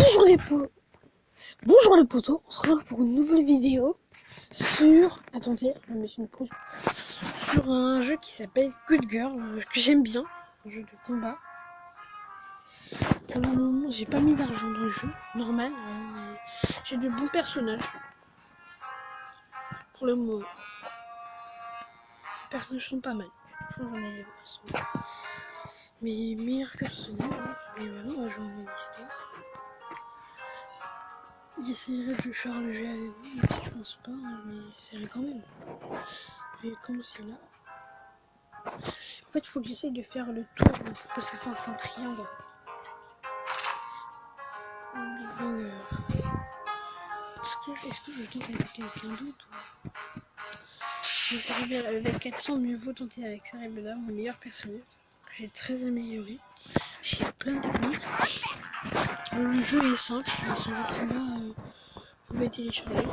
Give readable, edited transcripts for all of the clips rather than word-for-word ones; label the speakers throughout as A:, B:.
A: Bonjour les potos. Bonjour les potos. On se retrouve pour une nouvelle vidéo sur... Attendez, je vais mettre une pause. Sur un jeu qui s'appelle Good Girl, que j'aime bien. Un jeu de combat. Pour le moment, j'ai pas mis d'argent dans le jeu. Normal. Mais j'ai de bons personnages. Pour le moment. Les personnages sont pas mal. Franchement, j'en ai des personnages. Mes meilleurs personnages. Et voilà, on va jouer une histoire. J'essaierai de faire le jeu avec vous, même si je pense pas, mais j'essaierai quand même. Je vais commencer là. En fait, il faut que j'essaye de faire le tour pour que ça fasse un triangle. Est-ce que je tente avec quelqu'un d'autre mais Cerebella, avec 400, mieux vaut tenter avec Cerebella, mon meilleur personnage. J'ai très amélioré. J'ai plein de techniques. Le jeu est simple, c'est un jeu de combat. Vous pouvez télécharger.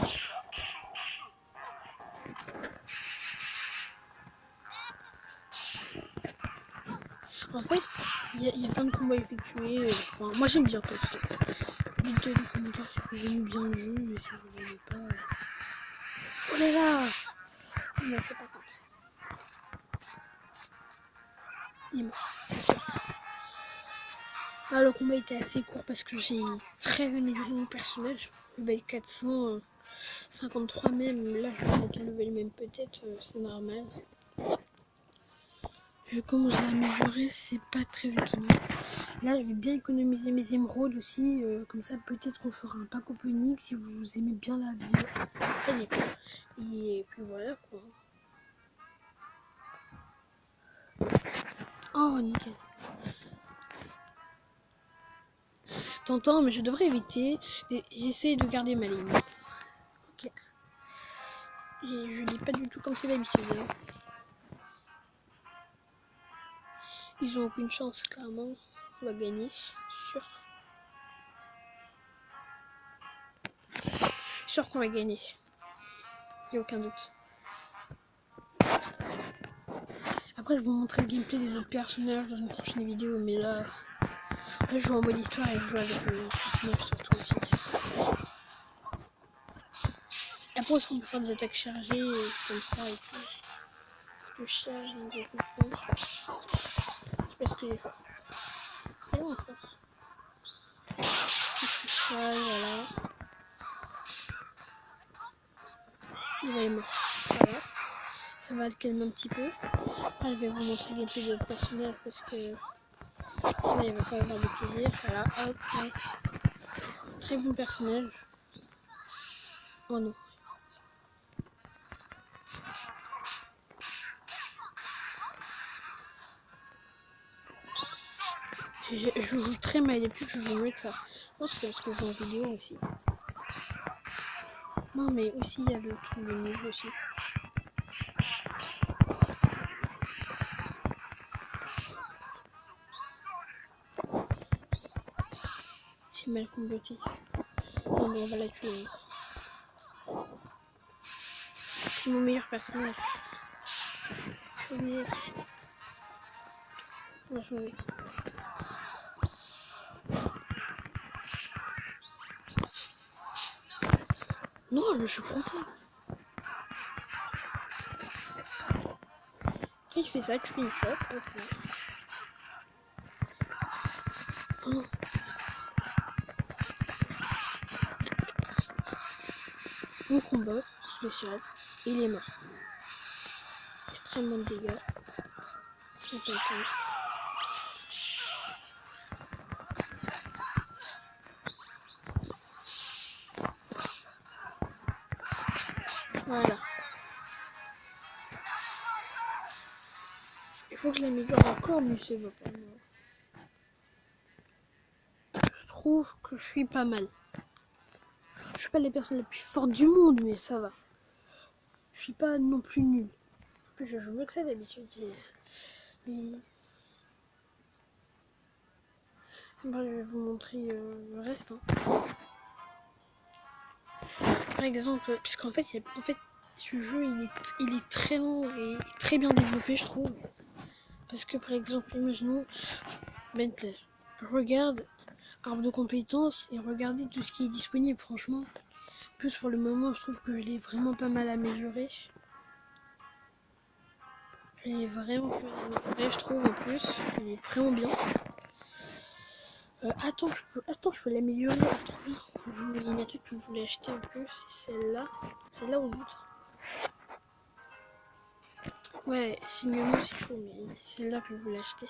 A: En fait, il y a plein de combats effectués. Enfin, moi j'aime bien ça. Dites dans les commentaires si vous aimez bien le jeu et si vous n'aimez pas. Oh là là! Non, c'est pas grave. Il est mort, c'est sûr. Ah, le combat était assez court parce que j'ai très amélioré mon personnage. Level 453 même. Là, je vais monter level même peut-être, c'est normal. Vu comment je l'ai amélioré, c'est pas très étonnant. Là, je vais bien économiser mes émeraudes aussi. Comme ça, peut-être qu'on fera un pack opening si vous aimez bien la vidéo. Ça dépend. Et puis voilà quoi. Oh, nickel. T'entends, mais je devrais éviter. J'essaie de garder ma ligne. Ok. Je dis pas du tout comme c'est d'habitude. Hein. Ils ont aucune chance, clairement. On va gagner, sûr. Sûr qu'on va gagner. Il n'y a aucun doute. Après, je vais vous montrer le gameplay des autres personnages dans une prochaine vidéo, mais là je joue en mode histoire et je joue avec les personnages surtout aussi. Après, est-ce qu'on peut faire des attaques chargées comme ça et puis je charge un gros coup de poing. Je sais pas ce que j'ai fait. C'est bon ça. Je spécial, voilà. Il va être mort. Voilà. Ça va le calmer un petit peu. Après, je vais vous montrer le gameplay d'autres personnages parce que ça va, il va pas avoir de plaisir. Voilà, hop, hop. Très bon personnage. Oh non. Je joue très mal, depuis que je joue mieux que ça. Je pense que c'est parce que je joue en vidéo aussi. Non, mais aussi il y a le truc de niveau aussi. C'est mal comploté. Non, mais on va la tuer. C'est mon meilleur personnage. Je vais venir. On va jouer. Non, je suis frontal. Quand tu fais ça, tu fais une shot. Oh. Mon combat spécial, il est mort. Extrêmement de dégâts. Je vais pas attendre. Voilà. Il faut que je l'améliore encore, mais c'est pas mal. Je trouve que je suis pas mal. Je suis pas les personnes les plus fortes du monde, mais ça va. Je suis pas non plus nul. En plus, je joue mieux que ça d'habitude. Mais... Bon, je vais vous montrer le reste. Hein. Par exemple, puisqu'en fait, ce jeu, il est très long et très bien développé, je trouve. Parce que, par exemple, imaginons Bentley. Regarde, arbre de compétences et regarder tout ce qui est disponible, franchement. En plus, pour le moment, je trouve que je l'ai vraiment pas mal amélioré. Il est vraiment pas mal amélioré, je trouve, en plus. Il est vraiment bien. Attends, je peux l'améliorer. Attends, il y a une attaque que je voulais acheter un peu, c'est celle-là. Celle-là ou l'autre. Ouais, signalement c'est chaud, mais c'est celle-là que je voulais acheter.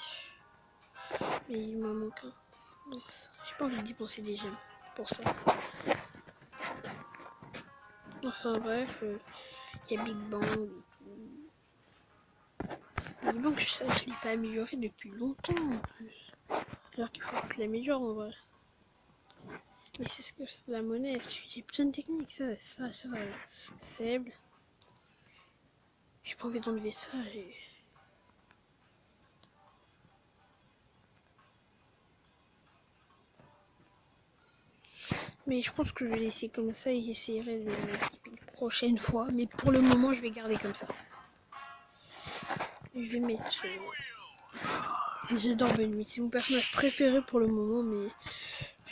A: Mais il m'en manque un. J'ai pas envie de dépenser des gemmes pour ça. Enfin bref, il y a Big Bang. Big Bang, je l'ai pas amélioré depuis longtemps en plus. Alors qu'il faut que je l'améliore en vrai. Mais c'est ce que c'est de la monnaie. J'ai plein de techniques, ça faible. J'ai pas envie d'enlever ça. Mais je pense que je vais laisser comme ça et j'essaierai de une prochaine fois. Mais pour le moment, je vais garder comme ça. Je vais mettre... J'adore Benwin, c'est mon personnage préféré pour le moment, mais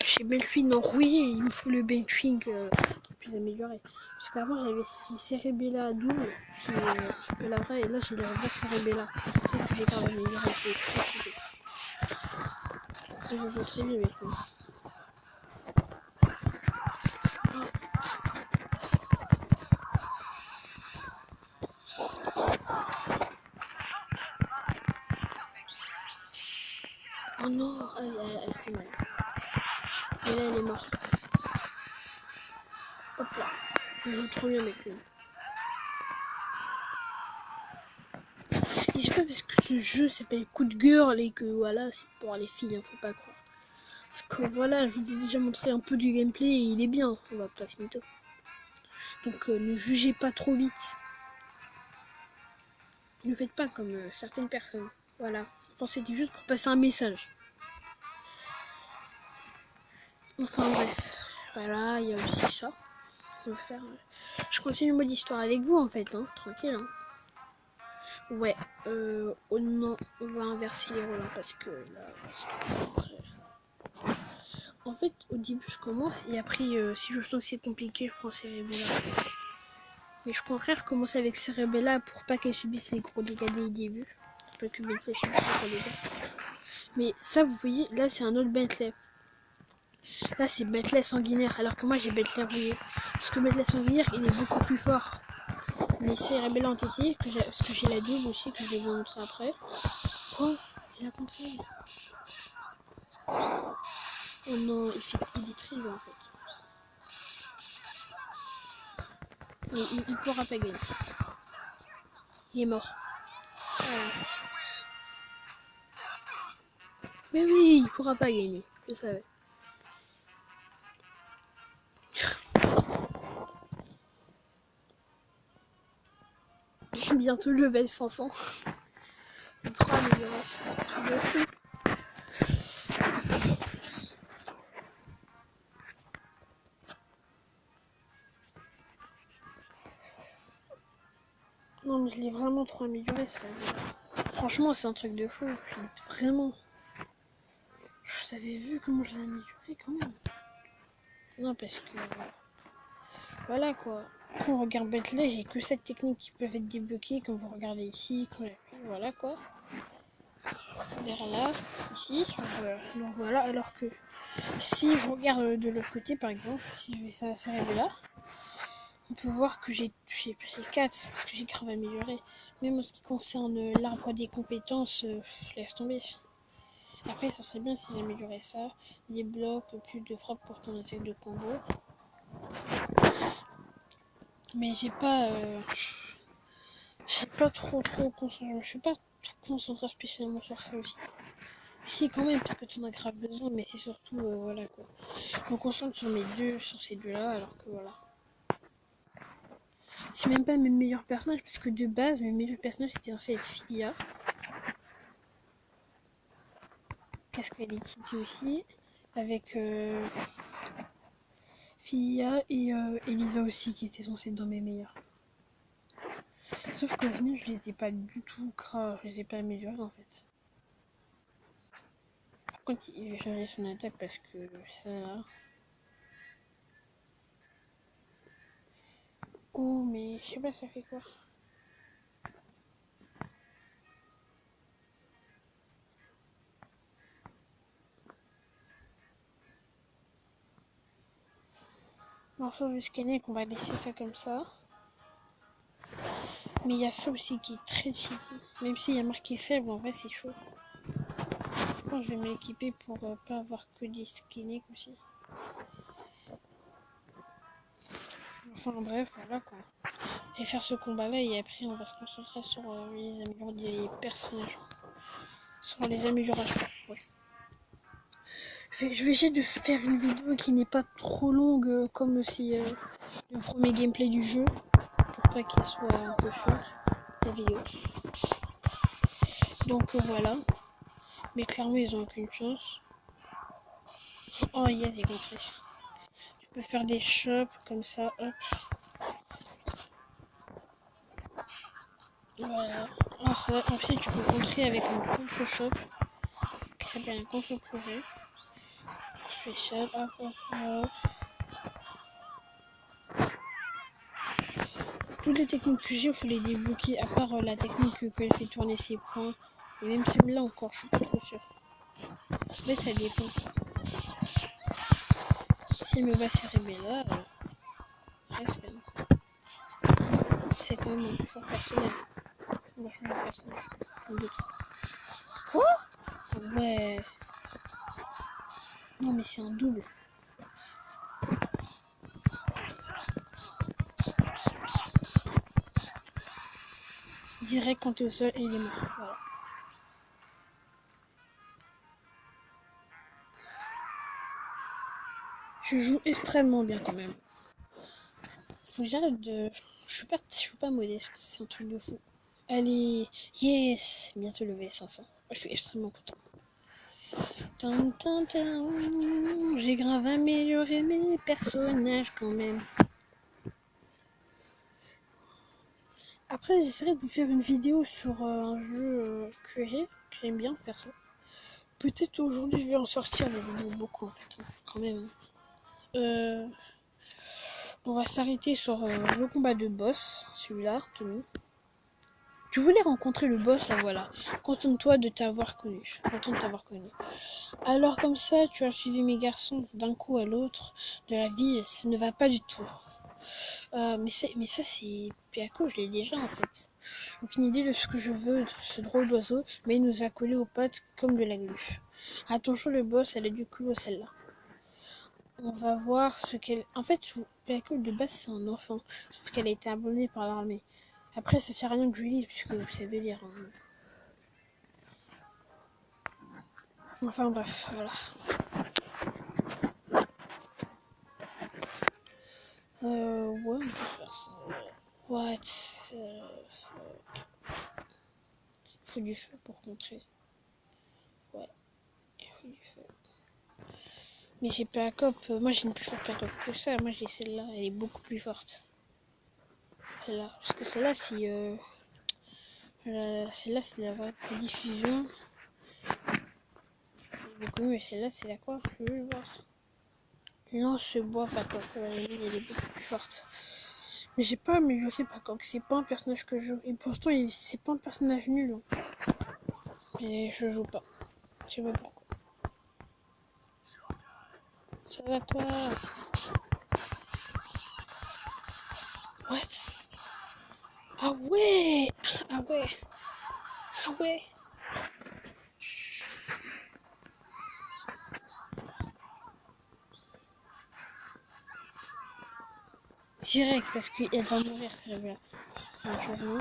A: chez Beltwin en rouillé, il me faut le Beltwin plus amélioré. Parce qu'avant j'avais Cerebella double, qui est la vraie, et là j'ai la vraie Cerebella. C'est que j'ai quand même amélioré, qui est très cheaté. Ça je joue très bien avec lui. Oh non, elle fait mal. Et là elle est morte. Hop là, je joue trop bien avec lui. Et c'est pas parce que ce jeu s'appelle Coup de Girl et que voilà, c'est pour les filles, hein, faut pas croire. Parce que voilà, je vous ai déjà montré un peu du gameplay et il est bien, on va pas se mytho. Donc ne jugez pas trop vite. Ne faites pas comme certaines personnes. Voilà, pensez juste pour passer un message. Enfin bref, voilà, il y a aussi ça. On va faire. Je continue le mode histoire avec vous en fait, hein, tranquille. Hein. Ouais, oh non, on va inverser les rôles hein, parce que là, en fait, au début je commence et après, si je sens que c'est compliqué, je prends Cerebella. Mais je préfère commencer avec Cerebella pour pas qu'elle subisse les gros dégâts dès le début. Pas que Bentley subisse les gros dégâts. Mais ça, vous voyez, là c'est un autre Bentley. Là c'est Bentley sanguinaire, alors que moi j'ai Bentley rouillé. Parce que Bentley sanguinaire, il est beaucoup plus fort. Mais Cerebella entêté, parce que j'ai la double aussi, que je vais vous montrer après. Oh, il a contré. Oh non, il est très loin en fait. Mais il pourra pas gagner. Il est mort. Voilà. Mais oui, il pourra pas gagner. Je savais. Bientôt level 500. 3 améliorations. Non mais je l'ai vraiment trop amélioré. Franchement c'est un truc de fou. Vraiment. Vous avez vu comment je l'ai amélioré quand même. Non parce que... Voilà quoi. Quand on regarde Bentley, j'ai que 7 techniques qui peuvent être débloquées. Comme vous regardez ici. Voilà quoi. Vers là, ici. Donc voilà. Alors que si je regarde de l'autre côté par exemple, si je vais s'arrêter là, on peut voir que j'ai 4 parce que j'ai grave amélioré. Même en ce qui concerne l'arbre des compétences, laisse tomber. Après, ça serait bien si j'améliorais ça. Des blocs, plus de frappe pour ton attaque de combo. Mais j'ai pas trop concentré. Je suis pas trop concentré spécialement sur ça aussi. Si quand même, parce que tu en as grave besoin, mais c'est surtout voilà quoi. Je me concentre sur ces deux-là, alors que voilà. C'est même pas mes meilleurs personnages, parce que de base, mes meilleurs personnages étaient censés être Filia. Casque Electricité aussi, avec Filia et Elisa aussi, qui étaient censés être dans mes meilleurs. Sauf qu'au final, je les ai pas du tout je les ai pas améliorés en fait. Quand il gérer son attaque parce que ça là. Oh, mais je sais pas, ça fait quoi. Morceau du scanner qu'on va laisser ça comme ça. Mais il y a ça aussi qui est très cheaty. Même s'il y a marqué faible, en vrai c'est chaud. Je pense que je vais me l'équiper pour pas avoir que des skinnies aussi. Enfin bref, voilà quoi. Et faire ce combat là et après on va se concentrer sur les améliorations des personnages. Sur les améliorations, ouais. Je vais essayer de faire une vidéo qui n'est pas trop longue comme aussi le premier gameplay du jeu. Pour pas qu'il soit un peu short, la vidéo. Donc voilà. Mais clairement ils ont aucune chance. Oh il y a des contrées. Tu peux faire des chops comme ça, hop. Voilà. Alors là, ensuite tu peux contrer avec un contre-shop qui s'appelle un contre-projet. Spécial, hop hop hop. Toutes les techniques que j'ai, il faut les débloquer, à part la technique que elle fait tourner ses points. Et même celle-là encore, je suis pas trop sûre. Mais ça dépend. Si elle me bat Cerebella, respect. C'est quand même un peu fort personnel. On va changer de personnage. Quoi? Ouais. Non mais c'est un double. Direct quand t'es au sol et il est mort. Voilà. Je joue extrêmement bien quand même. Faut que j'arrête de... Je suis pas modeste, c'est un truc de fou. Allez, yes, bientôt le V500. Je suis extrêmement content. J'ai grave amélioré mes personnages quand même. Après, j'essaierai de vous faire une vidéo sur un jeu que j'aime bien perso. Peut-être aujourd'hui je vais en sortir des vidéos beaucoup en fait, quand même. On va s'arrêter sur le combat de boss, celui-là, Tommy. Tu voulais rencontrer le boss, là voilà. Contente-toi de t'avoir connu. Content de t'avoir connu. Alors comme ça, tu as suivi mes garçons d'un coup à l'autre de la ville, ça ne va pas du tout. Mais ça c'est Piaco, je l'ai déjà en fait. Aucune idée de ce que je veux de ce drôle d'oiseau, mais il nous a collé aux pattes comme de la glu. Attention le boss, elle a du culot celle-là. On va voir ce qu'elle... En fait, Piaco de base c'est un enfant, sauf qu'elle a été abonnée par l'armée. Après ça sert à rien que je lise puisque vous savez lire. Hein. Enfin bref, voilà. Ouais, on peut faire ça. What Il faut du feu pour contrer. Ouais, il faut du feu. Mais j'ai pas la cop. Moi j'ai une plus forte cop que ça. Moi j'ai celle-là, elle est beaucoup plus forte. Celle-là. Parce que celle-là, si. Celle-là, c'est la vraie diffusion. Beaucoup mieux. Celle-là, c'est la quoi? Je veux le voir. Lance-bois, pas cop. Elle est beaucoup plus forte. Mais j'ai pas amélioré Pacoc, c'est pas un personnage que je joue. Et pourtant, c'est pas un personnage nul. Hein. Et je joue pas. Je sais pas pourquoi. Ça va quoi? What? Ah ouais! Ah ouais! Ah ouais! Direct, parce qu'elle va mourir. C'est un changement.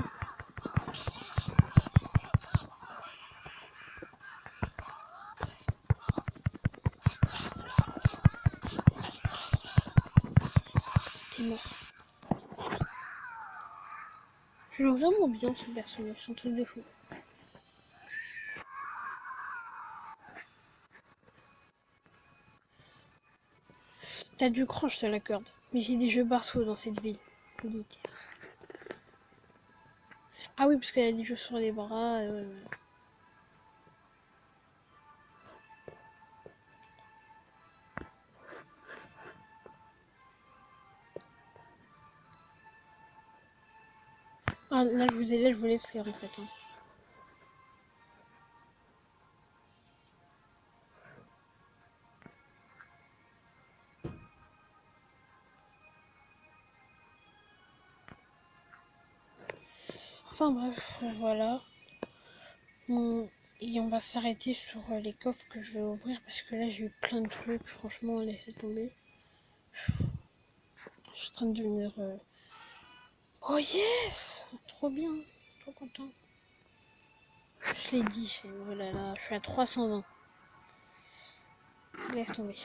A: T'es mort. Je joue vraiment bien ce personnage, c'est un truc de fou. T'as du cran, je te l'accorde. Mais j'ai des jeux barceaux dans cette ville. Militaire. Ah oui, parce qu'elle a des jeux sur les bras. Ah, là, je vous laisse faire en fait. Hein. Enfin bref, voilà. Et on va s'arrêter sur les coffres que je vais ouvrir parce que là j'ai eu plein de trucs. Franchement, laissez tomber. Je suis en train de devenir... Oh yes! Trop bien, trop content. Je l'ai dit, oh là là, je suis à 320. Laisse tomber.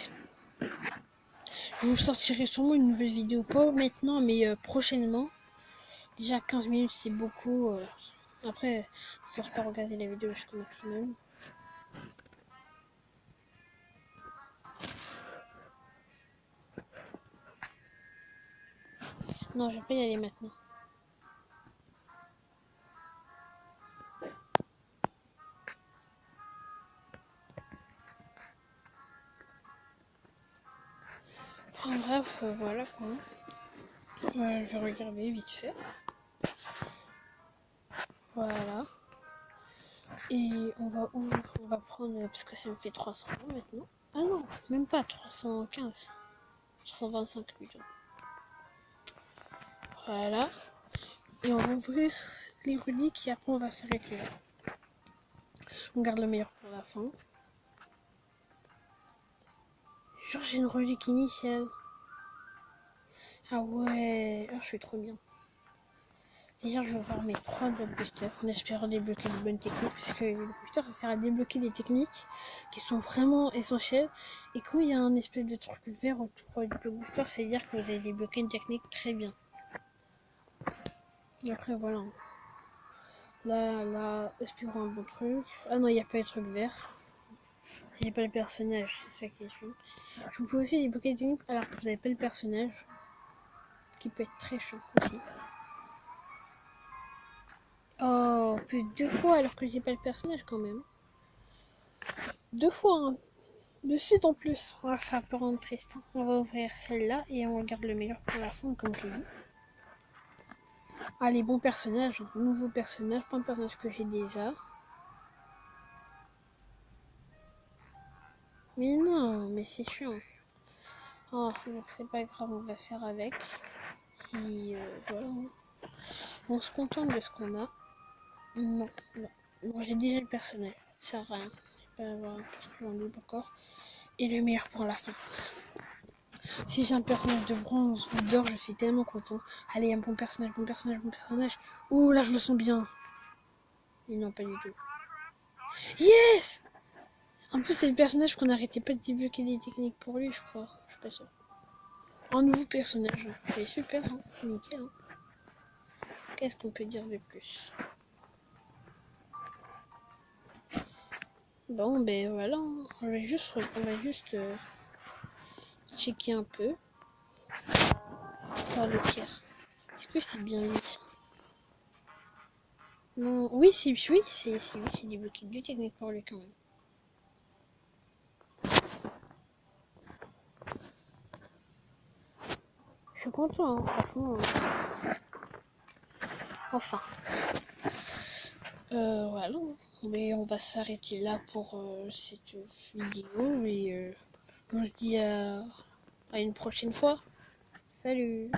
A: Je vous sortirai sûrement une nouvelle vidéo, pas maintenant, mais prochainement. Déjà 15 minutes, c'est beaucoup. Après, je ne vais pas regarder la vidéo jusqu'au maximum. Non, je vais pas y aller maintenant. En bref, voilà quoi. Je vais regarder vite fait. Voilà. Et on va prendre, parce que ça me fait 300 maintenant. Ah non, même pas 315. 325 plutôt. Voilà. Et on va ouvrir les reliques et après on va s'arrêter là. On garde le meilleur pour la fin. Genre j'ai une relique initiale. Ah ouais, je suis trop bien. D'ailleurs, je vais voir mes 3 blockbusters en espérant débloquer de bonnes techniques. Parce que les blockbusters, ça sert à débloquer des techniques qui sont vraiment essentielles. Et quand il y a un espèce de truc vert autour du blockbuster, ça veut dire que vous avez débloqué une technique très bien. Et après, voilà. Là, espérons un bon truc. Ah non, il n'y a pas les trucs verts. Il n'y a pas le personnage, c'est ça qui est chiant. Je vous peux aussi débloquer des techniques alors que vous n'avez pas le personnage. Ce qui peut être très chiant aussi. Oh, plus de 2 fois alors que j'ai pas le personnage quand même. 2 fois, hein. De suite en plus. Ah, ça peut rendre triste. Hein. On va ouvrir celle-là et on regarde le meilleur pour la fin, comme je dis. Ah, les bons personnages. Nouveaux personnages, pas un personnage que j'ai déjà. Mais non, mais c'est chiant. Oh, donc c'est pas grave, on va faire avec. Et voilà. On se contente de ce qu'on a. Non, non. Non, j'ai déjà le personnage. Ça sert à rien. Je vais pas avoir un personnage en double encore. Et le meilleur pour la fin. Si j'ai un personnage de bronze ou d'or, je suis tellement content. Allez, un bon personnage, bon personnage, bon personnage. Ouh, là, je le sens bien. Et non, pas du tout. Yes! En plus, c'est le personnage qu'on n'arrêtait pas de débloquer des techniques pour lui, je crois. Je suis pas sûre. Un nouveau personnage. Il est super, hein. Nickel, hein. Qu'est-ce qu'on peut dire de plus? Bon, ben voilà. On va juste checker un peu. Oh, le pire. Est-ce que c'est bien lui? Non, oui, c'est lui. J'ai débloqué 2 techniques pour lui quand même. Je suis content, hein, franchement. Enfin. Voilà. Mais on va s'arrêter là pour cette vidéo. Et on se dit à une prochaine fois. Salut!